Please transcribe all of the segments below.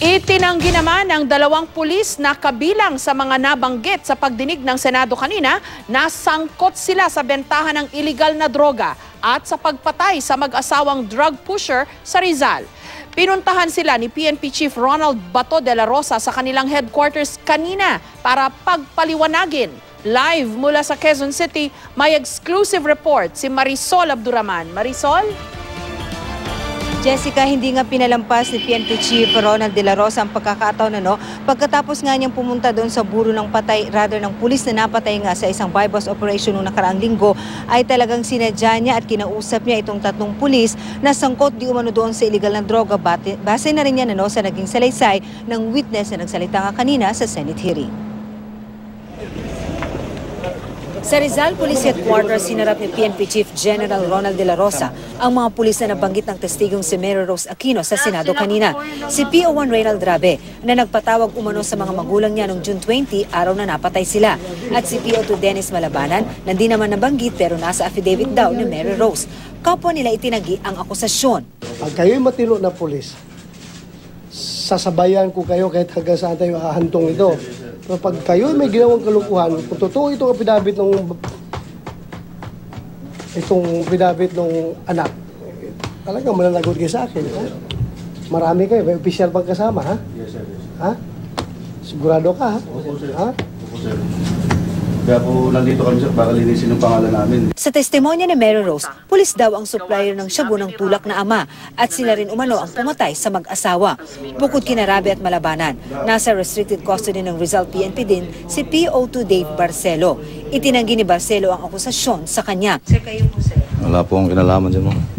Itinanggi naman ng dalawang pulis na kabilang sa mga nabanggit sa pagdinig ng Senado kanina na sangkot sila sa bentahan ng iligal na droga at sa pagpatay sa mag-asawang drug pusher sa Rizal. Pinuntahan sila ni PNP Chief Ronald Bato de la Rosa sa kanilang headquarters kanina para pagpaliwanagin. Live mula sa Quezon City, may exclusive report si Marisol Abduraman. Marisol? Jessica, hindi nga pinalampas ni PNP Chief Ronald de la Rosa ang pagkakataon pagkatapos nga niyang pumunta doon sa buro ng patay, rather ng pulis na napatay nga sa isang bypass operation noong nakaraang linggo, ay talagang sinadya niya at kinausap niya itong tatlong pulis na sangkot di umano doon sa illegal na droga. Base na rin yan sa naging salaysay ng witness na nagsalita nga kanina sa Senate hearing. Sa Rizal Police Headquarters, sinarap ni PNP Chief General Ronald de la Rosa ang mga pulis na nabanggit ng testigong si Mary Rose Aquino sa Senado kanina. Si PO1 Reynald Drabe na nagpatawag umano sa mga magulang niya noong June 20, araw na napatay sila. At si PO2 Dennis Malabanan na di naman nabanggit pero nasa affidavit daw ni Mary Rose. Kapwa nila itinagi ang akusasyon. Pag kayo'y matino na pulis, sasabayan ko kayo kahit hanggang saan tayo ahantong ito. Pero pag kayo may ginawang kalukuhan, kung totoo itong pinabit ng anak, talagang mananagot kayo sa akin. Ha? Marami kayo, may official bang kasama, ha? Yes, sir. Ha? Sigurado ka, ha? Opo, sir. Ha? Opo, sir. Kaya po nandito kami, sir, para linisin yung pangalan namin. Sa testimonya ni Mary Rose, pulis daw ang supplier ng shabu ng tulak na ama at sila rin umano ang pumatay sa mag-asawa. Bukod kina Rabi at Malabanan, nasa restricted custody ng Rizal PNP din si PO2 Dave Barcelo. Itinanggi ni Barcelo ang akusasyon sa kanya. Sir, kayo po, sir. Wala po akong kinalaman dyan, ma'am.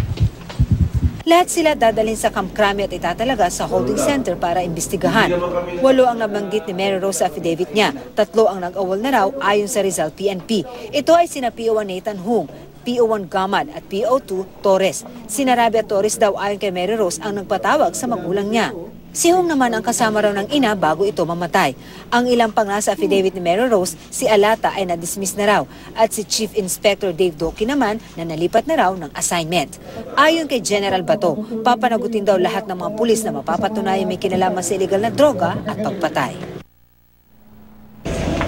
Lahat sila dadalhin sa Camp Crame at itatalaga sa holding center para imbestigahan. 8 ang nabanggit ni Mary Rose sa affidavit niya. 3 ang nag-awol na raw ayon sa Rizal PNP. Ito ay sina PO1 Nathan Hung, PO1 Gamad at PO2 Torres. Sina Rabi at Torres daw ayon kay Mary Rose ang nagpatawag sa magulang niya. Si Hung naman ang kasama raw ng ina bago ito mamatay. Ang ilang pang nasa affidavit ni Mary Rose, si Alata ay na-dismiss na raw at si Chief Inspector Dave Doki naman na nalipat na raw ng assignment. Ayon kay General Bato, papanagutin daw lahat ng mga pulis na mapapatunayan may kinalaman sa illegal na droga at pagpatay.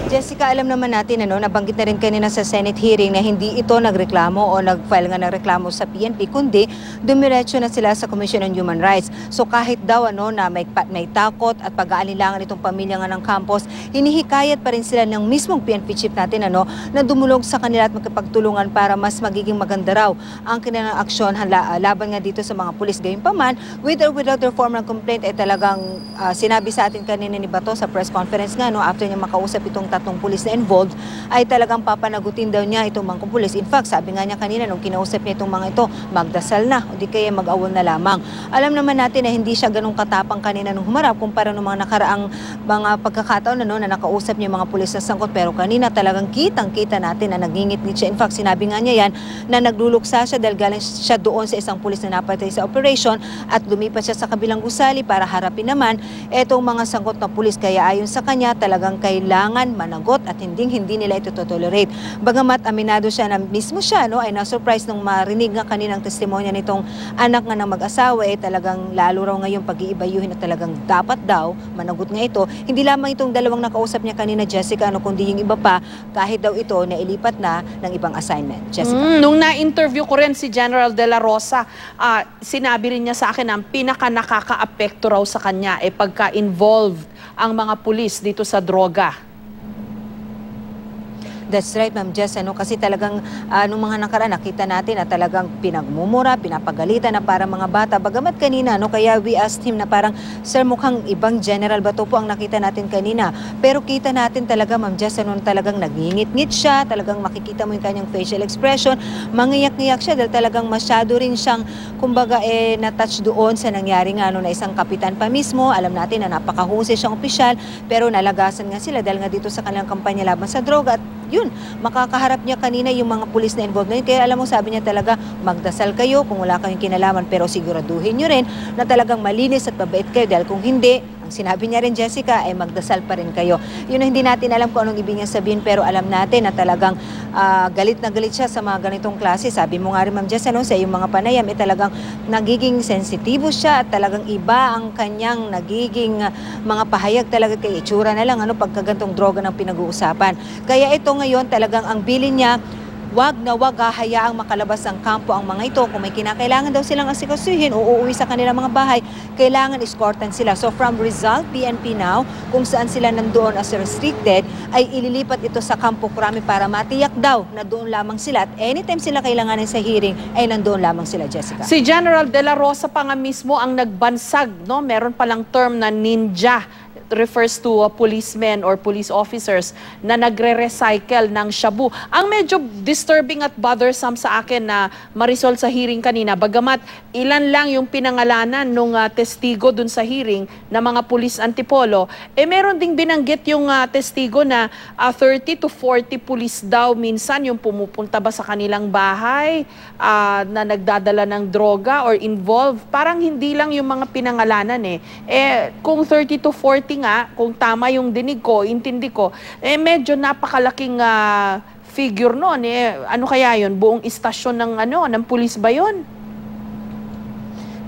Jessica, alam naman natin nabanggit na rin kanina sa Senate hearing na hindi ito nagreklamo o nag-file nga ng reklamo sa PNP, kundi dumiretso na sila sa Commission on Human Rights. So kahit daw na may takot at pag-aalinlangan itong pamilya nga ng campus, hinihikayat pa rin sila ng mismong PNP chief natin na dumulog sa kanila at magkapagtulungan para mas magiging maganda raw ang kanilang aksyon laban nga dito sa mga pulis. Gayunpaman, with or without their formal complaint ay talagang sinabi sa atin kanina ni Bato sa press conference nga after niya makausap itong tatlong pulis na involved, ay talagang papanagutin daw niya itong mga pulis. In fact, sabi nga niya kanina nung kinausap niya itong mga ito, magdasal na o di kaya mag-awol na lamang. Alam naman natin na hindi siya ganong katapang kanina nung humarap kumpara nung mga nakaraang mga pagkakataon na nakausap niya yung mga pulis na sangkot, pero kanina talagang kitang-kita natin na nagingit-ngit siya. In fact, sinabi nga niya yan na nagluluksa siya dahil galing siya doon sa isang pulis na napatay sa operation at lumipat siya sa kabilang gusali para harapin naman itong mga sangkot na pulis. Kaya ayon sa kanya, talagang kailangan managot at hindi nila ito tolerate. Bagamat aminado siya na mismo siya ay na-surprise nung marinig nga kaninang testimonya nitong anak nga ng mag-asawa, talagang lalo raw ngayon pag-iibayuhin na talagang dapat daw managot nga ito. Hindi lamang itong dalawang nakausap niya kanina, Jessica, kundi yung iba pa, kahit daw ito na ilipat na ng ibang assignment. Jessica. Nung na-interview ko rin si General de la Rosa, sinabi rin niya sa akin ang pinaka-nakaka-apekto raw sa kanya pagka-involved ang mga pulis dito sa droga. That's right, Ma'am Jess, kasi talagang nung mga nakaraan, nakita natin na talagang pinagmumura, pinapagalitan na para mga bata. Bagamat kanina, kaya we asked him na parang, sir, mukhang ibang general ba ito po ang nakita natin kanina. Pero kita natin talaga, Ma'am Jess, talagang nagingit-ngit siya, talagang makikita mo yung kanyang facial expression, mangiyak-ngiyak siya dahil talagang masyado rin siyang, kumbaga, na-touch doon sa nangyari nga na isang kapitan pa mismo. Alam natin na napakahusay siyang opisyal, pero nalagasan nga sila dahil nga dito sa kanilang kampanya laban sa droga. At yun, makakaharap niya kanina yung mga pulis na involved na yun. Kaya alam mo, sabi niya talaga, magdasal kayo kung wala kayong kinalaman, pero siguraduhin nyo rin na talagang malinis at mabait kayo dahil kung hindi, ang Ang sinabi niya rin, Jessica, ay magdasal pa rin kayo. Yun ang hindi natin alam kung anong ibig niya sabihin, pero alam natin na talagang galit na galit siya sa mga ganitong klase. Sabi mo nga rin, Ma'am Jess, sa iyong mga panayam, talagang nagiging sensitibo siya at talagang iba ang kanyang nagiging mga pahayag talaga kay itsura na lang pagkagantong droga ng pinag-uusapan. Kaya ito ngayon talagang ang bilin niya, wag na wag hahayaang makalabas ang kampo ang mga ito. Kung may kinakailangan daw silang asikasuhin o uuwi sa kanilang mga bahay, kailangan escortan sila. So from Rizal, PNP now, kung saan sila nandoon as restricted, ay ililipat ito sa Kampo Crame para matiyak daw na doon lamang sila. At anytime sila kailanganin sa hearing, ay nandoon lamang sila, Jessica. Si General De La Rosa pa nga mismo ang nagbansag, no? Meron palang term na ninja, refers to policemen or police officers na nagre-recycle ng shabu. Ang medyo disturbing at bothersome sa akin na Marisol sa hearing kanina, bagamat ilan lang yung pinangalanan nung testigo dun sa hearing na mga police antipolo, meron ding binanggit yung testigo na 30 to 40 police daw minsan yung pumupunta ba sa kanilang bahay na nagdadala ng droga or involved. Parang hindi lang yung mga pinangalanan kung 30 to 40 nga, kung tama yung dinig ko, intindi ko, medyo napakalaking figure noon. Ano kaya yun? Buong istasyon ng pulis ba yun?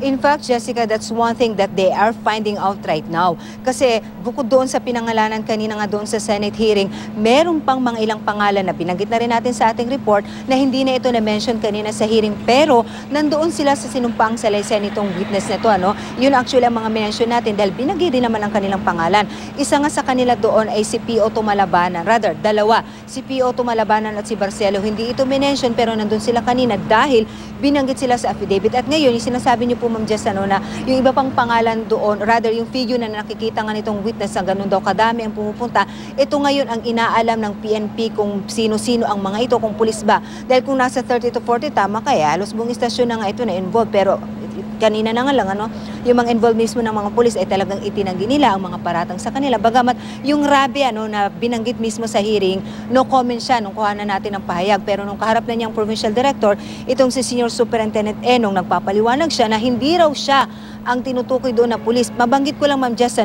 In fact, Jessica, that's one thing that they are finding out right now. Kasi bukod doon sa pinangalanan kanina nga doon sa Senate hearing, meron pang mga ilang pangalan na binanggit na rin natin sa ating report na hindi na ito na-mention kanina sa hearing, pero nandoon sila sa sinumpaang salaysay nitong witness na ito. Yun actually ang mga mention natin dahil binanggit din naman ang kanilang pangalan. Isa nga sa kanila doon ay si P.O. Tumalabanan. Rather, dalawa. Si P.O. Tumalabanan at si Barcelo. Hindi ito mention pero nandun sila kanina dahil binanggit sila sa affidavit. At ngayon, yung sinasabi niyo po, Ma'am Jess, na yung iba pang pangalan doon, rather yung figure na nakikita nga nitong witness na ganun daw kadami ang pumupunta, ito ngayon ang inaalam ng PNP kung sino-sino ang mga ito, kung pulis ba. Dahil kung nasa 30 to 40, tama kaya, halos buong istasyon na nga ito na involved, pero kanina na nga lang, yung mga involved mismo ng mga pulis ay talagang itinanggi nila ang mga paratang sa kanila. Bagamat yung Rabi na binanggit mismo sa hearing, no comment siya nung kuhanan natin ng pahayag. Pero nung kaharap na niyang provincial director, itong si Senior Superintendent Enong, nagpapaliwanag siya na hindi raw siya ang tinutukoy doon na pulis. Mabanggit ko lang, Ma'am Jess,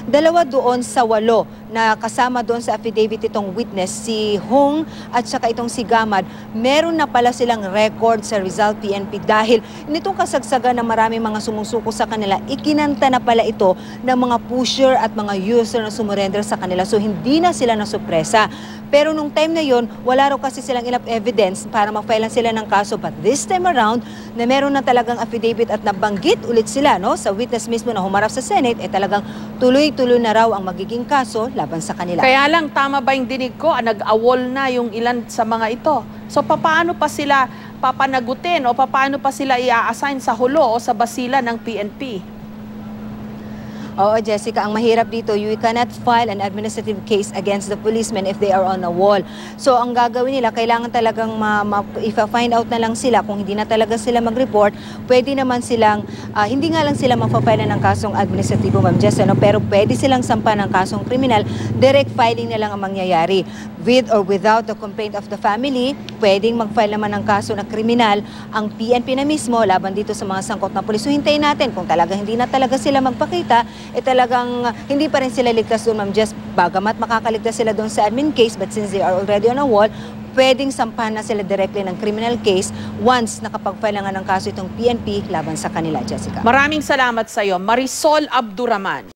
dalawa doon sa 8 na kasama doon sa affidavit itong witness, si Hong at saka itong si Gamad, meron na pala silang record sa Rizal PNP dahil nitong kasagsagan na maraming mga sumusuko sa kanila, ikinanta na pala ito ng mga pusher at mga user na sumurrender sa kanila. So hindi na sila nasupresa. Pero nung time na yon, wala raw kasi silang enough evidence para mag-file sila ng kaso. But this time around, na meron na talagang affidavit at nabanggit ulit sila sa witness mismo na humarap sa Senate, talagang tuloy-tuloy na raw ang magiging kaso laban sa kanila. Kaya lang, tama ba yung dinig ko? Nag-awol na yung ilan sa mga ito. So paano pa sila papanagutin o paano pa sila i-assign sa hulo o sa basila ng PNP? Oo, Jessica, ang mahirap dito, you cannot file an administrative case against the policemen if they are on a wall. So, ang gagawin nila, kailangan talagang i-find out na lang sila kung hindi na talaga sila mag-report. Pwede naman silang, hindi nga lang sila mapafile ng kasong administratibo, Ma'am Jess, pero pwede silang sampa ng kasong kriminal, direct filing na lang ang mangyayari. With or without the complaint of the family, pwedeng mag-file naman ng kaso na kriminal ang PNP na mismo laban dito sa mga sangkot na pulis. So, hintayin natin kung talaga hindi na talaga sila magpakita, talagang hindi pa rin sila ligtas doon, Ma'am Jess. Bagamat makakaligtas sila doon sa admin case, but since they are already on a wall, pwedeng sampahan na sila directly ng criminal case once nakapag-file nga ng kaso itong PNP laban sa kanila, Jessica. Maraming salamat sa iyo, Marisol Abduraman.